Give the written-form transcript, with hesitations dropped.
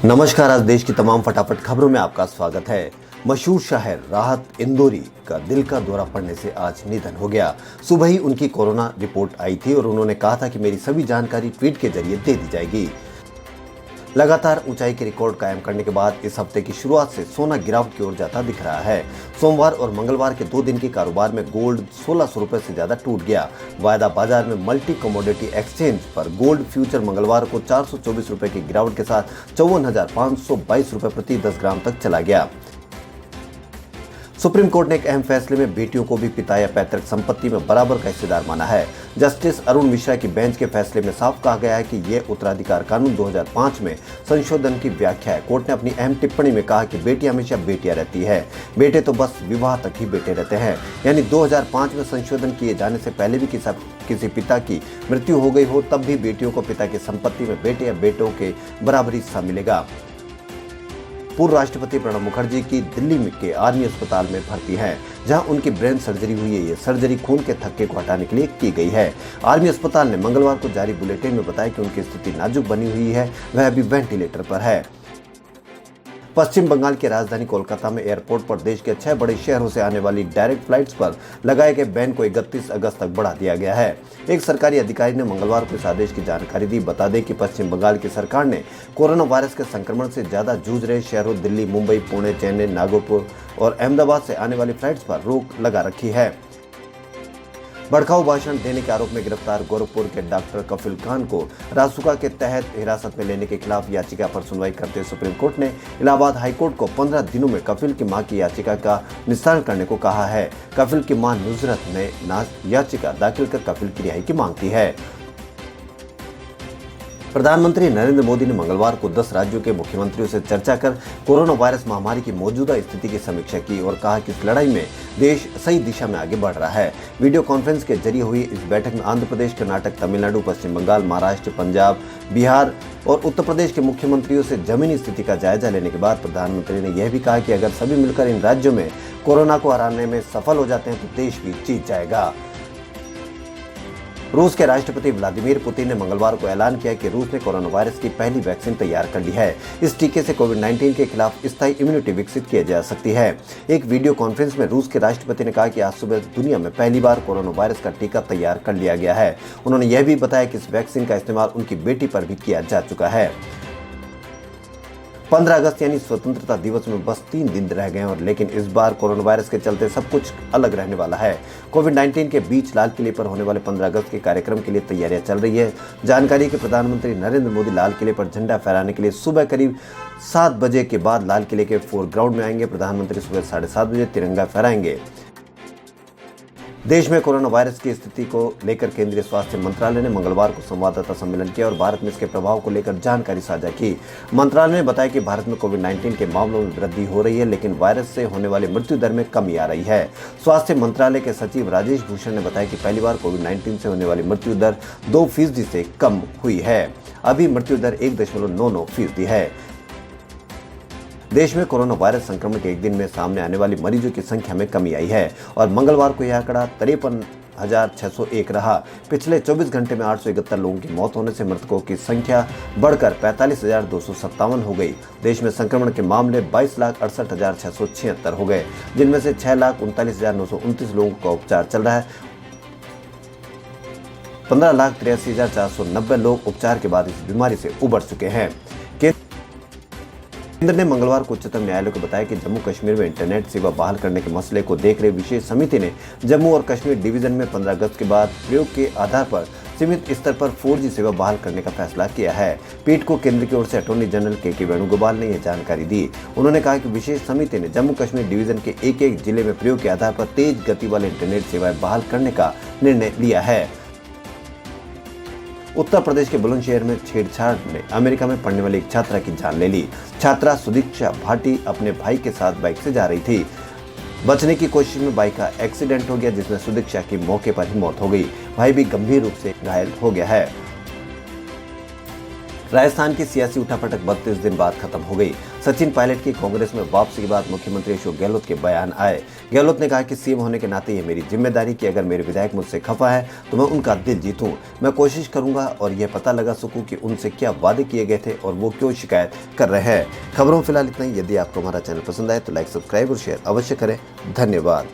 नमस्कार। आज देश की तमाम फटाफट खबरों में आपका स्वागत है। मशहूर शायर राहत इंदौरी का दिल का दौरा पड़ने से आज निधन हो गया। सुबह ही उनकी कोरोना रिपोर्ट आई थी और उन्होंने कहा था कि मेरी सभी जानकारी ट्वीट के जरिए दे दी जाएगी। लगातार ऊंचाई के रिकॉर्ड कायम करने के बाद इस हफ्ते की शुरुआत से सोना गिरावट की ओर जाता दिख रहा है। सोमवार और मंगलवार के 2 दिन के कारोबार में गोल्ड 1600 रुपए से ज्यादा टूट गया। वायदा बाजार में मल्टी कमोडिटी एक्सचेंज पर गोल्ड फ्यूचर मंगलवार को 424 रुपए की गिरावट के साथ 54,522 रुपए प्रति 10 ग्राम तक चला गया। सुप्रीम कोर्ट ने एक अहम फैसले में बेटियों को भी पिता या पैतृक संपत्ति में बराबर का हिस्सेदार माना है। जस्टिस अरुण मिश्रा की बेंच के फैसले में साफ कहा गया है कि यह उत्तराधिकार कानून 2005 में संशोधन की व्याख्या है। कोर्ट ने अपनी अहम टिप्पणी में कहा कि बेटी हमेशा बेटियां रहती है, बेटे तो बस विवाह तक ही बेटे रहते हैं। यानी 2005 में संशोधन किए जाने से पहले भी किसी पिता की मृत्यु हो गई हो तब भी बेटियों को पिता की संपत्ति में बेटे या बेटों के बराबर हिस्सा मिलेगा। पूर्व राष्ट्रपति प्रणब मुखर्जी की दिल्ली के आर्मी अस्पताल में भर्ती हैं, जहां उनकी ब्रेन सर्जरी हुई है। ये सर्जरी खून के थक्के को हटाने के लिए की गई है। आर्मी अस्पताल ने मंगलवार को जारी बुलेटिन में बताया कि उनकी स्थिति नाजुक बनी हुई है, वह अभी वेंटिलेटर पर है। पश्चिम बंगाल की राजधानी कोलकाता में एयरपोर्ट पर देश के 6 बड़े शहरों से आने वाली डायरेक्ट फ्लाइट्स पर लगाए गए बैन को 31 अगस्त तक बढ़ा दिया गया है। एक सरकारी अधिकारी ने मंगलवार को इस आदेश की जानकारी दी। बता दें कि पश्चिम बंगाल की सरकार ने कोरोना वायरस के संक्रमण से ज्यादा जूझ रहे शहरों दिल्ली, मुंबई, पुणे, चेन्नई, नागपुर और अहमदाबाद से आने वाली फ्लाइट्स पर रोक लगा रखी है। भड़काऊ भाषण देने के आरोप में गिरफ्तार गोरखपुर के डॉक्टर कफिल खान को रासुका के तहत हिरासत में लेने के खिलाफ याचिका पर सुनवाई करते हुए सुप्रीम कोर्ट ने इलाहाबाद हाईकोर्ट को 15 दिनों में कफिल की मां की याचिका का निस्तारण करने को कहा है। कफिल की मां नुसरत ने याचिका दाखिल कर कफिल की रिहाई की मांग की है। प्रधानमंत्री नरेंद्र मोदी ने मंगलवार को 10 राज्यों के मुख्यमंत्रियों से चर्चा कर कोरोना वायरस महामारी की मौजूदा स्थिति की समीक्षा की और कहा कि इस लड़ाई में देश सही दिशा में आगे बढ़ रहा है। वीडियो कॉन्फ्रेंस के जरिए हुई इस बैठक में आंध्र प्रदेश, कर्नाटक, तमिलनाडु, पश्चिम बंगाल, महाराष्ट्र, पंजाब, बिहार और उत्तर प्रदेश के मुख्यमंत्रियों से जमीनी स्थिति का जायजा लेने के बाद प्रधानमंत्री ने यह भी कहा कि अगर सभी मिलकर इन राज्यों में कोरोना को हराने में सफल हो जाते हैं तो देश भी जीत जाएगा। रूस के राष्ट्रपति व्लादिमीर पुतिन ने मंगलवार को ऐलान किया कि रूस ने कोरोना वायरस की पहली वैक्सीन तैयार कर ली है। इस टीके से कोविड-19 के खिलाफ स्थायी इम्यूनिटी विकसित की जा सकती है। एक वीडियो कॉन्फ्रेंस में रूस के राष्ट्रपति ने कहा कि आज सुबह दुनिया में पहली बार कोरोना वायरस का टीका तैयार कर लिया गया है। उन्होंने यह भी बताया कि इस वैक्सीन का इस्तेमाल उनकी बेटी पर भी किया जा चुका है। 15 अगस्त यानी स्वतंत्रता दिवस में बस 3 दिन रह गए और लेकिन इस बार कोरोना वायरस के चलते सब कुछ अलग रहने वाला है। कोविड-19 के बीच लाल किले पर होने वाले 15 अगस्त के कार्यक्रम के लिए तैयारियां चल रही है। जानकारी के प्रधानमंत्री नरेंद्र मोदी लाल किले पर झंडा फहराने के लिए सुबह करीब 7 बजे के बाद लाल किले के फोरग्राउंड में आएंगे। प्रधानमंत्री सुबह 7:30 बजे तिरंगा फहराएंगे। देश में कोरोना वायरस की स्थिति को लेकर केंद्रीय स्वास्थ्य मंत्रालय ने मंगलवार को संवाददाता सम्मेलन किया और भारत में इसके प्रभाव को लेकर जानकारी साझा की। मंत्रालय ने बताया कि भारत में कोविड-19 के मामलों में वृद्धि हो रही है, लेकिन वायरस से होने वाली मृत्यु दर में कमी आ रही है। स्वास्थ्य मंत्रालय के सचिव राजेश भूषण ने बताया कि पहली बार कोविड-19 से होने वाली मृत्यु दर 2% से कम हुई है। अभी मृत्यु दर 1.99% है। देश में कोरोना वायरस संक्रमण के एक दिन में सामने आने वाली मरीजों की संख्या में कमी आई है और मंगलवार को यह आंकड़ा 53,601 रहा। पिछले 24 घंटे में 871 लोगों की मौत होने से मृतकों की संख्या बढ़कर 45,257 हो गई। देश में संक्रमण के मामले 22,68,676 हो गए, जिनमें से 6,39,929 लोगों का उपचार चल रहा है। 15,83,490 लोग उपचार के बाद इस बीमारी से उबर चुके हैं। केंद्र ने मंगलवार को उच्चतम न्यायालय को बताया कि जम्मू कश्मीर में इंटरनेट सेवा बहाल करने के मसले को देख रही विशेष समिति ने जम्मू और कश्मीर डिवीजन में 15 अगस्त के बाद प्रयोग के आधार पर सीमित स्तर पर 4G सेवा बहाल करने का फैसला किया है। पीठ को केंद्र की ओर से अटॉर्नी जनरल के वेणुगोपाल ने यह जानकारी दी। उन्होंने कहा कि विशेष समिति ने जम्मू कश्मीर डिवीजन के एक जिले में प्रयोग के आधार पर तेज गति वाले इंटरनेट सेवाएं बहाल करने का निर्णय लिया है। उत्तर प्रदेश के बुलंदशहर में छेड़छाड़ ने अमेरिका में पढ़ने वाली एक छात्रा की जान ले ली। छात्रा सुदीक्षा भाटी अपने भाई के साथ बाइक से जा रही थी। बचने की कोशिश में बाइक का एक्सीडेंट हो गया, जिसमें सुदीक्षा की मौके पर ही मौत हो गई। भाई भी गंभीर रूप से घायल हो गया है। राजस्थान की सियासी उठापटक 32 दिन बाद खत्म हो गई। सचिन पायलट की कांग्रेस में वापसी के बाद मुख्यमंत्री अशोक गहलोत के बयान आए। गहलोत ने कहा कि सीएम होने के नाते ये मेरी जिम्मेदारी कि अगर मेरे विधायक मुझसे खफा है तो मैं उनका दिल जीतूं। मैं कोशिश करूंगा और यह पता लगा सकूं कि उनसे क्या वादे किए गए थे और वो क्यों शिकायत कर रहे हैं। खबरों फिलहाल इतना ही। यदि आपको हमारा चैनल पसंद आए तो लाइक, सब्सक्राइब और शेयर अवश्य करें। धन्यवाद।